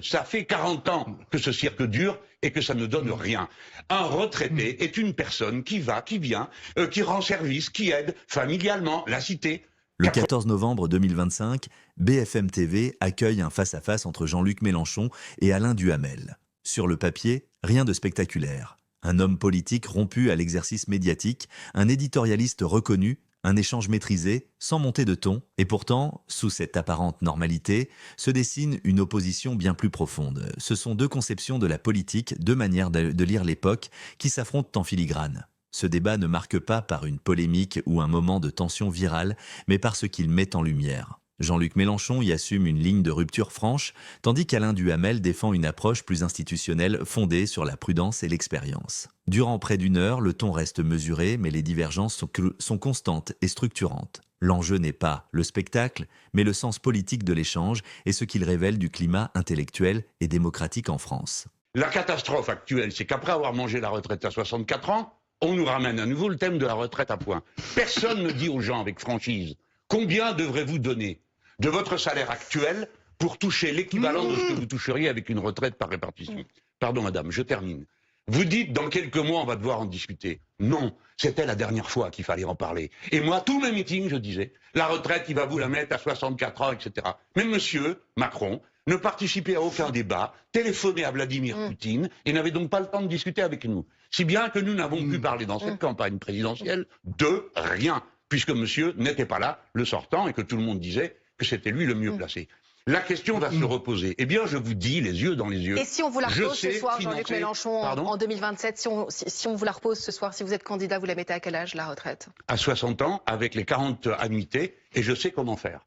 Ça fait 40 ans que ce cirque dure et que ça ne donne rien. Un retraité est une personne qui va, qui vient, qui rend service, qui aide familialement la cité. Le 14 novembre 2025, BFM TV accueille un face-à-face entre Jean-Luc Mélenchon et Alain Duhamel. Sur le papier, rien de spectaculaire. Un homme politique rompu à l'exercice médiatique, un éditorialiste reconnu, un échange maîtrisé, sans monter de ton, et pourtant, sous cette apparente normalité, se dessine une opposition bien plus profonde. Ce sont deux conceptions de la politique, deux manières de lire l'époque, qui s'affrontent en filigrane. Ce débat ne marque pas par une polémique ou un moment de tension virale, mais par ce qu'il met en lumière. Jean-Luc Mélenchon y assume une ligne de rupture franche, tandis qu'Alain Duhamel défend une approche plus institutionnelle fondée sur la prudence et l'expérience. Durant près d'une heure, le ton reste mesuré, mais les divergences sont constantes et structurantes. L'enjeu n'est pas le spectacle, mais le sens politique de l'échange et ce qu'il révèle du climat intellectuel et démocratique en France. La catastrophe actuelle, c'est qu'après avoir mangé la retraite à 64 ans, on nous ramène à nouveau le thème de la retraite à points. Personne ne dit aux gens avec franchise combien devrez-vous donner de votre salaire actuel pour toucher l'équivalent de ce que vous toucheriez avec une retraite par répartition. Pardon madame, je termine. Vous dites dans quelques mois on va devoir en discuter. Non, c'était la dernière fois qu'il fallait en parler. Et moi, tous mes meetings, je disais, la retraite, il va vous la mettre à 64 ans, etc. Mais monsieur Macron ne participait à aucun débat, téléphonait à Vladimir Poutine et n'avait donc pas le temps de discuter avec nous. Si bien que nous n'avons pu parler dans cette campagne présidentielle de rien, puisque monsieur n'était pas là, le sortant, et que tout le monde disait que c'était lui le mieux placé. La question va se reposer. Eh bien, je vous dis, les yeux dans les yeux. Et si on vous la repose ce soir, Jean-Luc Mélenchon, en 2027, si on vous la repose ce soir, si vous êtes candidat, vous la mettez à quel âge, la retraite? À 60 ans, avec les 40 annuités, et je sais comment faire.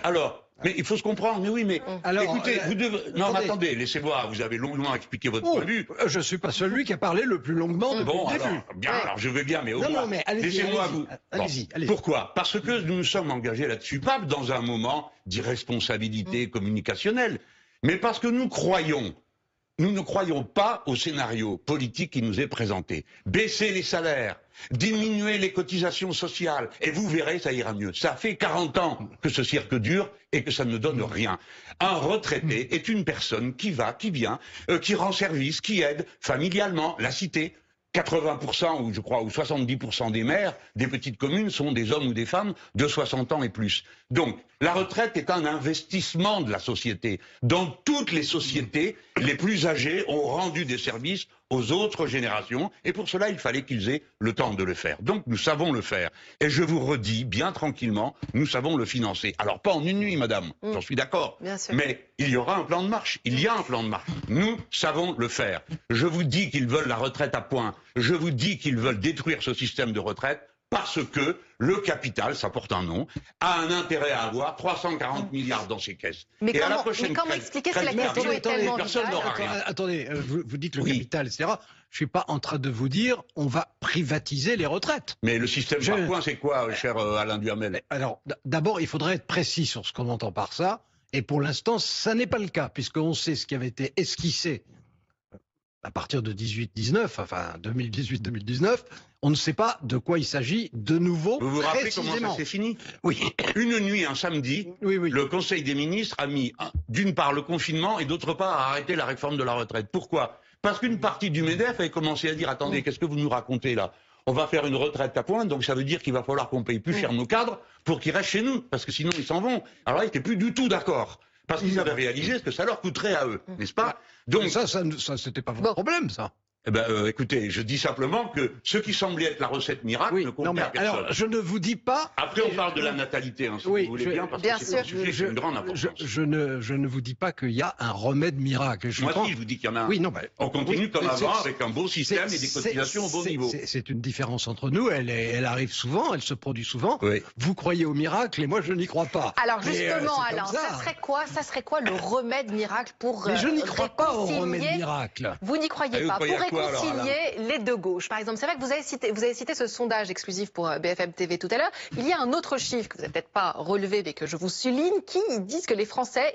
Alors, mais il faut se comprendre, mais oui, mais alors, écoutez, vous devez... Non, mais attendez, laissez-moi, vous avez longuement expliqué votre point de vue. Je ne suis pas celui qui a parlé le plus longuement depuis le début. Bien, alors je veux bien, mais au moins, laissez-moi vous... Allez-y. Pourquoi? Parce que nous nous sommes engagés là-dessus, pas dans un moment d'irresponsabilité communicationnelle, mais parce que nous ne croyons pas au scénario politique qui nous est présenté. Baisser les salaires, diminuer les cotisations sociales, et vous verrez, ça ira mieux. Ça fait 40 ans que ce cirque dure et que ça ne donne rien. Un retraité est une personne qui va, qui vient, qui rend service, qui aide familialement la cité. 80% ou je crois ou 70% des maires des petites communes sont des hommes ou des femmes de 60 ans et plus. Donc la retraite est un investissement de la société. Dans toutes les sociétés, les plus âgés ont rendu des services aux autres générations et pour cela il fallait qu'ils aient le temps de le faire. Donc nous savons le faire. Et je vous redis bien tranquillement, nous savons le financer. Alors pas en une nuit madame, j'en suis d'accord. Mais il y aura un plan de marche. Il y a un plan de marche. Nous savons le faire. Je vous dis qu'ils veulent la retraite à points. Je vous dis qu'ils veulent détruire ce système de retraite parce que le capital, ça porte un nom, a un intérêt à avoir 340 milliards dans ses caisses. Mais comment expliquer que la question est tellement personne n'aura rien. Attendez, vous dites le capital, etc. Je ne suis pas en train de vous dire on va privatiser les retraites. Mais le système par points, c'est quoi, cher Alain Duhamel? Alors, d'abord, il faudrait être précis sur ce qu'on entend par ça. Et pour l'instant, ça n'est pas le cas, puisqu'on sait ce qui avait été esquissé à partir de 18-19, enfin 2018-2019, on ne sait pas de quoi il s'agit de nouveau. Vous vous rappelez comment ça s'est fini? Oui. Une nuit, un samedi, le Conseil des ministres a mis d'une part le confinement et d'autre part a arrêté la réforme de la retraite. Pourquoi? Parce qu'une partie du MEDEF avait commencé à dire attendez, qu'est-ce que vous nous racontez là? On va faire une retraite à points, donc ça veut dire qu'il va falloir qu'on paye plus cher nos cadres pour qu'ils restent chez nous, parce que sinon ils s'en vont. Alors là, ils n'étaient plus du tout d'accord. Parce qu'ils avaient réalisé ce que ça leur coûterait à eux, n'est-ce pas? Donc ça c'était pas votre problème, ça. Eh ben, écoutez, je dis simplement que ce qui semblait être la recette miracle ne convient à personne. Alors, je ne vous dis pas... Après, on parle de la natalité, hein, si vous voulez bien, parce que c'est un sujet qui a une grande importance. Je ne vous dis pas qu'il y a un remède miracle. Moi, si, je vous dis qu'il y en a un. On continue comme avant, avec un beau système et des cotisations au bon niveau. C'est une différence entre nous, elle arrive souvent, elle se produit souvent. Vous croyez au miracle et moi, je n'y crois pas. Alors, justement, Alain, ça serait quoi le remède miracle pour Mais je n'y crois pas au remède miracle. Vous n'y croyez pas. réconcilier les deux gauches. Par exemple, c'est vrai que vous avez cité ce sondage exclusif pour BFM TV tout à l'heure. Il y a un autre chiffre que vous n'avez peut-être pas relevé, mais que je vous souligne, qui disent que les Français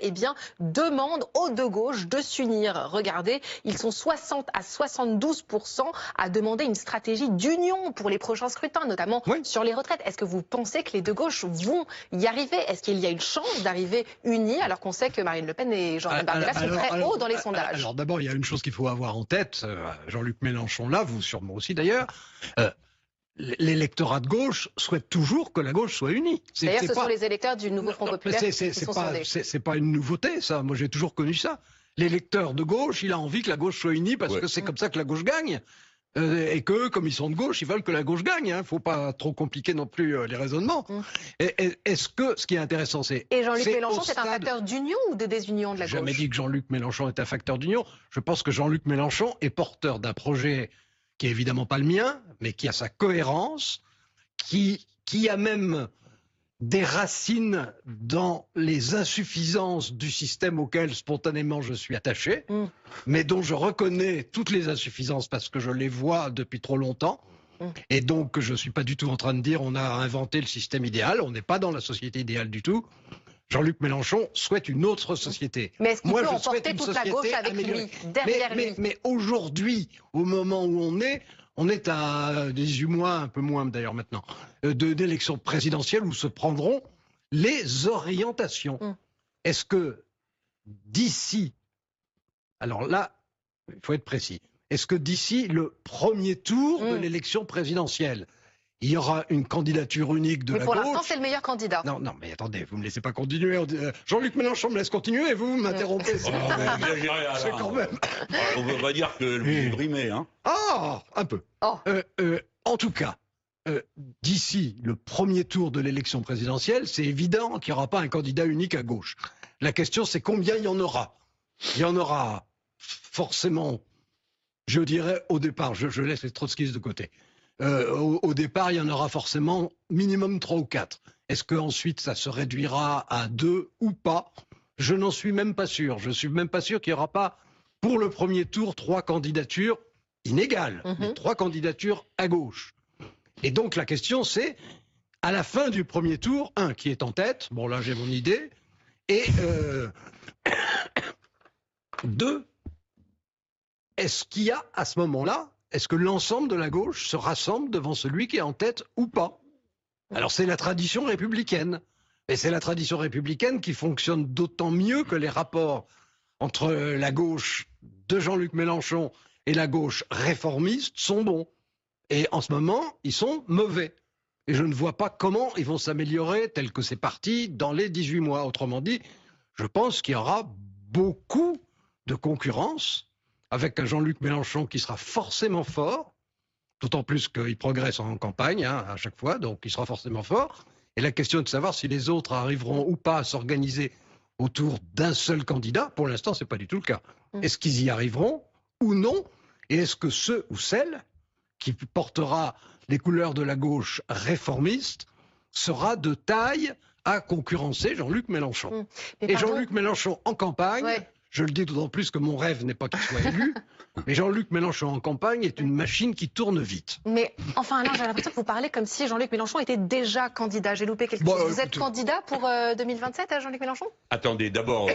demandent aux deux gauches de s'unir. Regardez, ils sont 60 à 72% à demander une stratégie d'union pour les prochains scrutins, notamment sur les retraites. Est-ce que vous pensez que les deux gauches vont y arriver? Est-ce qu'il y a une chance d'arriver unis, alors qu'on sait que Marine Le Pen et Jean-Marie Bardella sont très hauts dans les sondages? Alors d'abord, il y a une chose qu'il faut avoir en tête, Jean-Luc Mélenchon là, vous sûrement aussi d'ailleurs, l'électorat de gauche souhaite toujours que la gauche soit unie. D'ailleurs, ce sont les électeurs du nouveau Front Populaire qui sont sondés. C'est pas une nouveauté, ça. Moi, j'ai toujours connu ça. L'électeur de gauche, il a envie que la gauche soit unie parce que c'est comme ça que la gauche gagne. Et que, comme ils sont de gauche, ils veulent que la gauche gagne. Hein. Faut pas trop compliquer non plus les raisonnements. Est-ce que ce qui est intéressant, c'est... Et Jean-Luc Mélenchon, c'est un facteur d'union ou de désunion de la gauche? J'ai jamais dit que Jean-Luc Mélenchon est un facteur d'union. Je pense que Jean-Luc Mélenchon est porteur d'un projet qui est évidemment pas le mien, mais qui a sa cohérence, qui a même des racines dans les insuffisances du système auquel spontanément je suis attaché, mais dont je reconnais toutes les insuffisances parce que je les vois depuis trop longtemps. Et donc je ne suis pas du tout en train de dire on a inventé le système idéal, on n'est pas dans la société idéale du tout. Jean-Luc Mélenchon souhaite une autre société. Mais est-ce qu'il peut emporter toute la gauche avec lui, derrière lui? Mais aujourd'hui, au moment où on est à 18 mois, un peu moins d'ailleurs maintenant, d'élections présidentielles où se prendront les orientations. Est-ce que d'ici, alors là, il faut être précis, est-ce que d'ici le premier tour de l'élection présidentielle, il y aura une candidature unique de la gauche? Mais pour l'instant, c'est le meilleur candidat. Non, mais attendez, vous ne me laissez pas continuer. Jean-Luc Mélenchon me laisse continuer et vous m'interrompez. C'est quand même... On ne veut pas dire que le est brimé, hein. Ah, un peu. En tout cas, d'ici le premier tour de l'élection présidentielle, c'est évident qu'il n'y aura pas un candidat unique à gauche. La question, c'est combien il y en aura. Il y en aura forcément, je dirais, au départ, je laisse les trotskistes de côté. Au départ, il y en aura forcément minimum 3 ou 4. Est-ce qu'ensuite ça se réduira à 2 ou pas? Je n'en suis même pas sûr. Je suis même pas sûr qu'il n'y aura pas, pour le premier tour, 3 candidatures inégales, mais 3 candidatures à gauche. Et donc la question c'est, à la fin du premier tour, qui est en tête, bon là j'ai mon idée, et 2, est-ce qu'il y a à ce moment-là, est-ce que l'ensemble de la gauche se rassemble devant celui qui est en tête ou pas? Alors c'est la tradition républicaine. Et c'est la tradition républicaine qui fonctionne d'autant mieux que les rapports entre la gauche de Jean-Luc Mélenchon et la gauche réformiste sont bons. Et en ce moment, ils sont mauvais. Et je ne vois pas comment ils vont s'améliorer tel que c'est parti dans les 18 mois. Autrement dit, je pense qu'il y aura beaucoup de concurrence, avec un Jean-Luc Mélenchon qui sera forcément fort, d'autant plus qu'il progresse en campagne à chaque fois, donc il sera forcément fort. Et la question est de savoir si les autres arriveront ou pas à s'organiser autour d'un seul candidat. Pour l'instant, ce n'est pas du tout le cas. Est-ce qu'ils y arriveront ou non? Et est-ce que ceux ou celles qui portera les couleurs de la gauche réformiste sera de taille à concurrencer Jean-Luc Mélenchon? Et Jean-Luc Mélenchon en campagne... Je le dis d'autant plus que mon rêve n'est pas qu'il soit élu, mais Jean-Luc Mélenchon en campagne est une machine qui tourne vite. Mais enfin, Alain, j'ai l'impression que vous parlez comme si Jean-Luc Mélenchon était déjà candidat. J'ai loupé quelque chose. Vous êtes candidat pour 2027, Jean-Luc Mélenchon? Attendez, d'abord,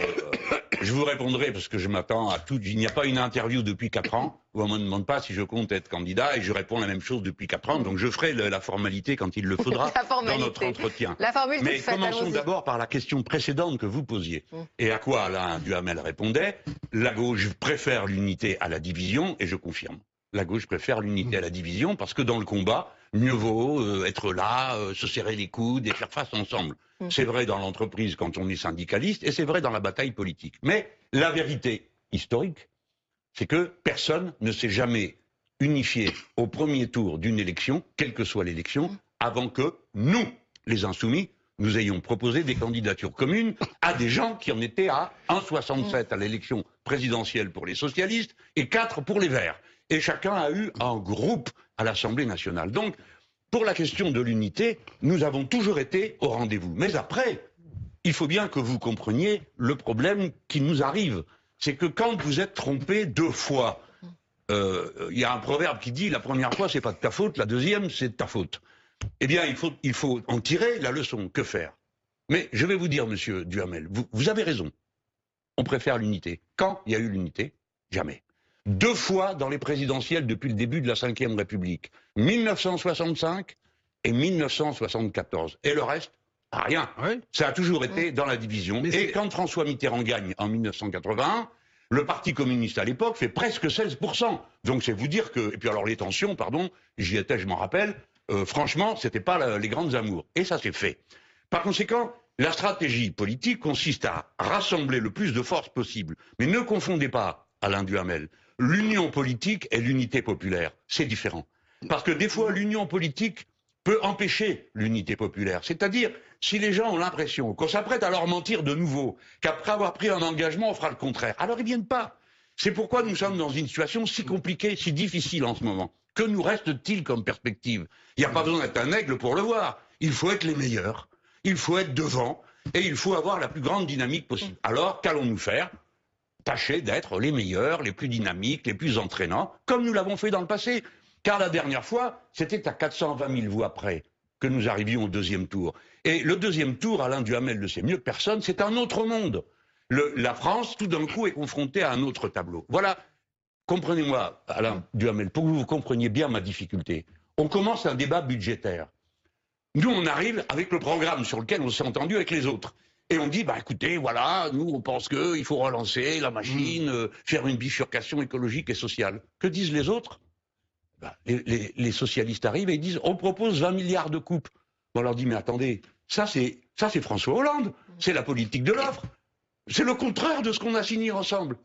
je vous répondrai parce que je m'attends à tout. Il n'y a pas une interview depuis 4 ans où on ne me demande pas si je compte être candidat et je réponds la même chose depuis 4 ans. Donc je ferai la formalité quand il le faudra dans notre entretien. La formule Mais commençons d'abord par la question précédente que vous posiez. Et à quoi Alain Duhamel répondait: la gauche préfère l'unité à la division, et je confirme. La gauche préfère l'unité à la division parce que dans le combat, mieux vaut être là, se serrer les coudes et faire face ensemble. C'est vrai dans l'entreprise quand on est syndicaliste et c'est vrai dans la bataille politique. Mais la vérité historique, c'est que personne ne s'est jamais unifié au premier tour d'une élection, quelle que soit l'élection, avant que nous, les Insoumis, nous ayons proposé des candidatures communes à des gens qui en étaient à 1,67 à l'élection présidentielle pour les socialistes et 4 pour les Verts. Et chacun a eu un groupe à l'Assemblée nationale. Donc, pour la question de l'unité, nous avons toujours été au rendez-vous. Mais après, il faut bien que vous compreniez le problème qui nous arrive. C'est que quand vous êtes trompé 2 fois il y a un proverbe qui dit la première fois c'est pas de ta faute, la deuxième c'est de ta faute. Eh bien il faut en tirer la leçon. Que faire? Mais je vais vous dire, monsieur Duhamel, vous avez raison. On préfère l'unité. Quand il y a eu l'unité? Jamais. 2 fois dans les présidentielles depuis le début de la Ve République. 1965 et 1974. Et le reste? Rien. Oui. Ça a toujours été dans la division. Et quand François Mitterrand gagne en 1981, le Parti communiste à l'époque fait presque 16%. Donc c'est vous dire que... Et puis alors les tensions, pardon, j'y étais, je m'en rappelle, franchement, c'était pas les grandes amours. Et ça s'est fait. Par conséquent, la stratégie politique consiste à rassembler le plus de forces possible. Mais ne confondez pas, Alain Duhamel, l'union politique et l'unité populaire. C'est différent. Parce que des fois, l'union politique peut empêcher l'unité populaire. C'est-à-dire, si les gens ont l'impression qu'on s'apprête à leur mentir de nouveau, qu'après avoir pris un engagement, on fera le contraire, alors ils viennent pas. C'est pourquoi nous sommes dans une situation si compliquée, si difficile en ce moment. Que nous reste-t-il comme perspective? Il n'y a pas besoin d'être un aigle pour le voir. Il faut être les meilleurs. Il faut être devant et il faut avoir la plus grande dynamique possible. Alors, qu'allons-nous faire? Tâcher d'être les meilleurs, les plus dynamiques, les plus entraînants, comme nous l'avons fait dans le passé. Car la dernière fois, c'était à 420 000 voix près que nous arrivions au 2e tour. Et le 2e tour, Alain Duhamel le sait mieux que personne, c'est un autre monde. La France, tout d'un coup, est confrontée à un autre tableau. Voilà, comprenez-moi, Alain Duhamel, pour que vous compreniez bien ma difficulté. On commence un débat budgétaire. Nous, on arrive avec le programme sur lequel on s'est entendu avec les autres. Et on dit, bah écoutez, voilà, nous, on pense qu'il faut relancer la machine, faire une bifurcation écologique et sociale. Que disent les autres? Bah, les socialistes arrivent et ils disent, on propose 20 milliards de coupes. On leur dit, mais attendez, ça c'est François Hollande, c'est la politique de l'offre. C'est le contraire de ce qu'on a signé ensemble.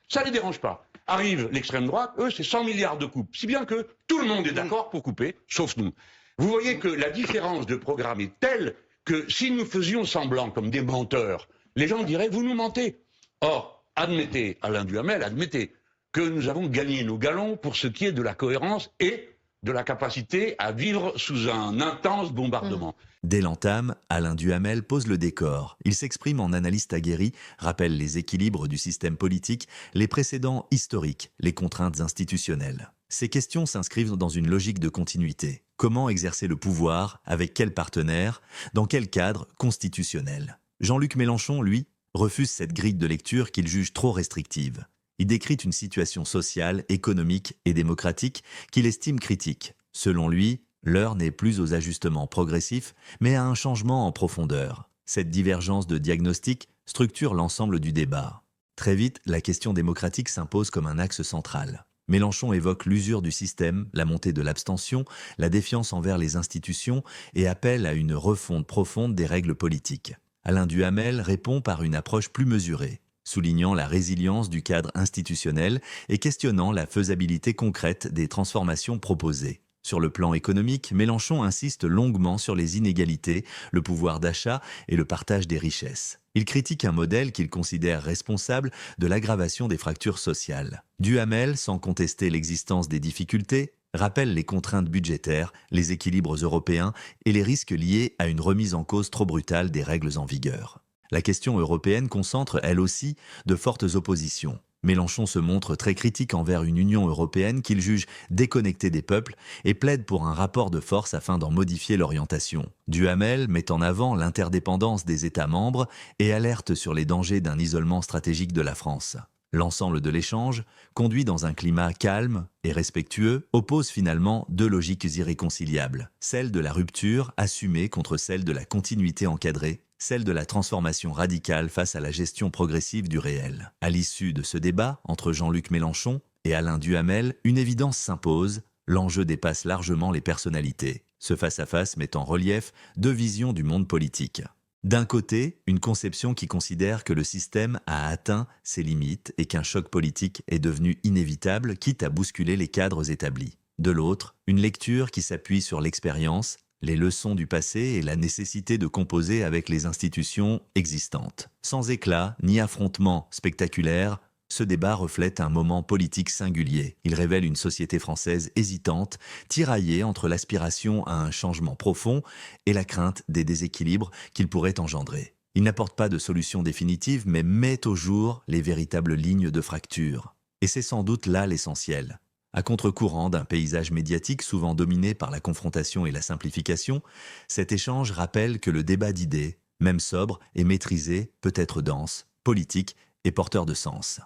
Ça ne les dérange pas. Arrive l'extrême droite, eux, c'est 100 milliards de coupes. Si bien que tout le monde est d'accord pour couper, sauf nous. Vous voyez que la différence de programme est telle que si nous faisions semblant comme des menteurs, les gens diraient, vous nous mentez. Or, admettez, Alain Duhamel, admettez que nous avons gagné nos galons pour ce qui est de la cohérence et de la capacité à vivre sous un intense bombardement. Dès l'entame, Alain Duhamel pose le décor. Il s'exprime en analyste aguerri, rappelle les équilibres du système politique, les précédents historiques, les contraintes institutionnelles. Ces questions s'inscrivent dans une logique de continuité. Comment exercer le pouvoir? Avec quels partenaires? Dans quel cadre constitutionnel? Jean-Luc Mélenchon, lui, refuse cette grille de lecture qu'il juge trop restrictive. Il décrit une situation sociale, économique et démocratique qu'il estime critique. Selon lui, l'heure n'est plus aux ajustements progressifs, mais à un changement en profondeur. Cette divergence de diagnostic structure l'ensemble du débat. Très vite, la question démocratique s'impose comme un axe central. Mélenchon évoque l'usure du système, la montée de l'abstention, la défiance envers les institutions et appelle à une refonte profonde des règles politiques. Alain Duhamel répond par une approche plus mesurée, soulignant la résilience du cadre institutionnel et questionnant la faisabilité concrète des transformations proposées. Sur le plan économique, Mélenchon insiste longuement sur les inégalités, le pouvoir d'achat et le partage des richesses. Il critique un modèle qu'il considère responsable de l'aggravation des fractures sociales. Duhamel, sans contester l'existence des difficultés, rappelle les contraintes budgétaires, les équilibres européens et les risques liés à une remise en cause trop brutale des règles en vigueur. La question européenne concentre, elle aussi, de fortes oppositions. Mélenchon se montre très critique envers une Union européenne qu'il juge déconnectée des peuples et plaide pour un rapport de force afin d'en modifier l'orientation. Duhamel met en avant l'interdépendance des États membres et alerte sur les dangers d'un isolement stratégique de la France. L'ensemble de l'échange, conduit dans un climat calme et respectueux, oppose finalement 2 logiques irréconciliables. Celle de la rupture assumée contre celle de la continuité encadrée, celle de la transformation radicale face à la gestion progressive du réel. À l'issue de ce débat entre Jean-Luc Mélenchon et Alain Duhamel, une évidence s'impose, l'enjeu dépasse largement les personnalités. Ce face-à-face met en relief 2 visions du monde politique. D'un côté, une conception qui considère que le système a atteint ses limites et qu'un choc politique est devenu inévitable, quitte à bousculer les cadres établis. De l'autre, une lecture qui s'appuie sur l'expérience, les leçons du passé et la nécessité de composer avec les institutions existantes. Sans éclat ni affrontement spectaculaire, ce débat reflète un moment politique singulier. Il révèle une société française hésitante, tiraillée entre l'aspiration à un changement profond et la crainte des déséquilibres qu'il pourrait engendrer. Il n'apporte pas de solution définitive, mais met au jour les véritables lignes de fracture. Et c'est sans doute là l'essentiel. À contre-courant d'un paysage médiatique souvent dominé par la confrontation et la simplification, cet échange rappelle que le débat d'idées, même sobre et maîtrisé, peut être dense, politique et porteur de sens.